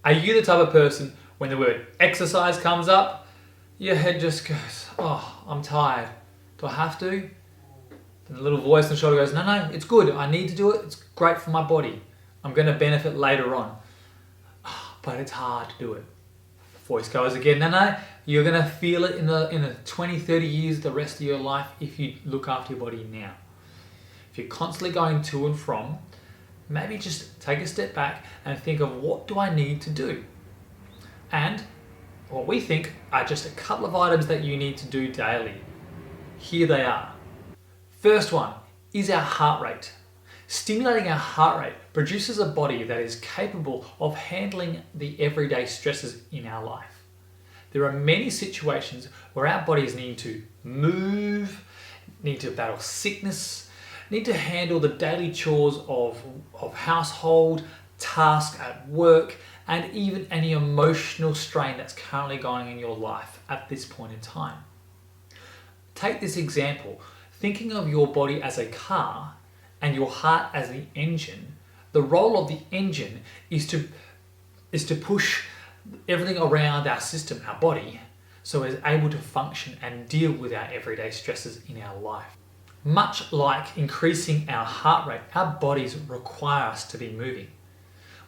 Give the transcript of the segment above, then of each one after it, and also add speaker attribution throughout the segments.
Speaker 1: Are you the type of person when the word exercise comes up, your head just goes, oh, I'm tired. Do I have to? And the little voice on the shoulder goes, no, it's good. I need to do it. It's great for my body. I'm going to benefit later on. But it's hard to do it. Voice goes again, no, you're going to feel it in the 20, 30 years, the rest of your life if you look after your body now. If you're constantly going to and from, maybe just take a step back and think of what do I need to do? And what we think are just a couple of items that you need to do daily. Here they are. First one is our heart rate. Stimulating our heart rate produces a body that is capable of handling the everyday stresses in our life. There are many situations where our bodies need to move, need to battle sickness, need to handle the daily chores of household, tasks at work, and even any emotional strain that's currently going in your life at this point in time. Take this example, thinking of your body as a car and your heart as the engine. The role of the engine is to push everything around our system, our body, so it's able to function and deal with our everyday stresses in our life. Much like increasing our heart rate, our bodies require us to be moving.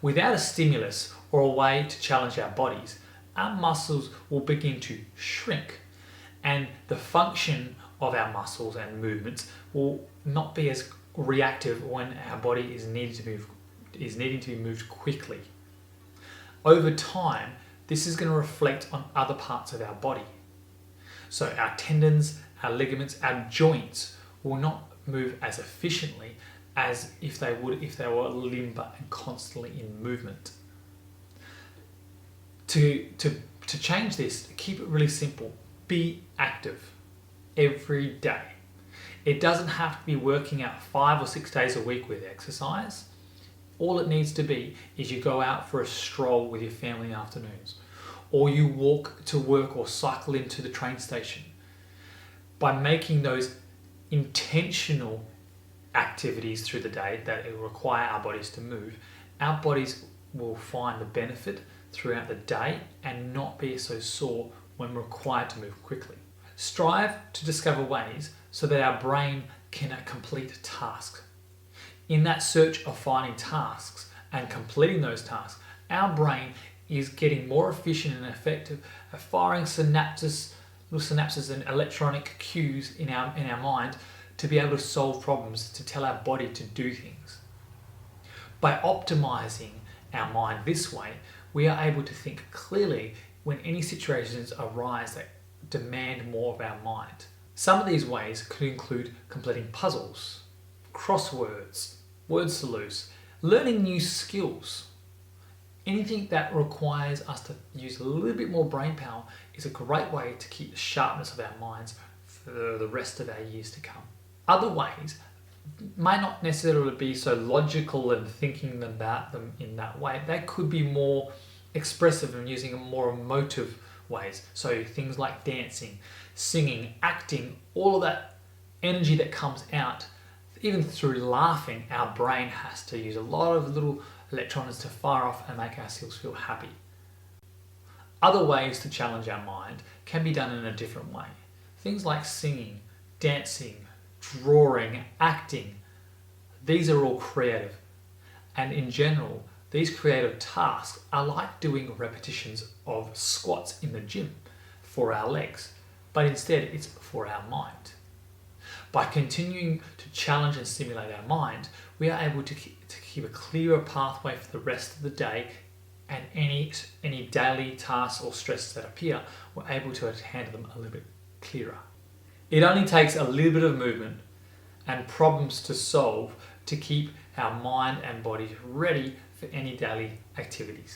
Speaker 1: Without a stimulus or a way to challenge our bodies, our muscles will begin to shrink, and the function of our muscles and movements will not be as reactive when our body is needing to be moved quickly. Over time, this is going to reflect on other parts of our body. So our tendons, our ligaments, our joints will not move as efficiently as if they would if they were limber and constantly in movement. To change this, keep it really simple. Be active every day. It doesn't have to be working out 5 or 6 days a week with exercise. All it needs to be is you go out for a stroll with your family afternoons, or you walk to work or cycle into the train station. By making those intentional activities through the day that require our bodies to move, our bodies will find the benefit throughout the day and not be so sore when required to move quickly. Strive to discover ways so that our brain can complete tasks. In that search of finding tasks and completing those tasks, our brain is getting more efficient and effective at firing little synapses and electronic cues in our mind to be able to solve problems, to tell our body to do things. By optimizing our mind this way, we are able to think clearly when any situations arise that demand more of our mind. Some of these ways could include completing puzzles, crosswords, word salutes, learning new skills. Anything that requires us to use a little bit more brain power is a great way to keep the sharpness of our minds for the rest of our years to come. Other ways may not necessarily be so logical and thinking about them in that way. They could be more expressive and using more emotive ways. So things like dancing, singing, acting, all of that energy that comes out, even through laughing, our brain has to use a lot of little electrons to fire off and make ourselves feel happy. Other ways to challenge our mind can be done in a different way. Things like singing, dancing, drawing, acting. These are all creative. And in general, these creative tasks are like doing repetitions of squats in the gym for our legs, but instead it's for our mind. By continuing to challenge and stimulate our mind, we are able to keep a clearer pathway for the rest of the day, and any daily tasks or stresses that appear, we're able to handle them a little bit clearer. It only takes a little bit of movement and problems to solve to keep our mind and body ready for any daily activities.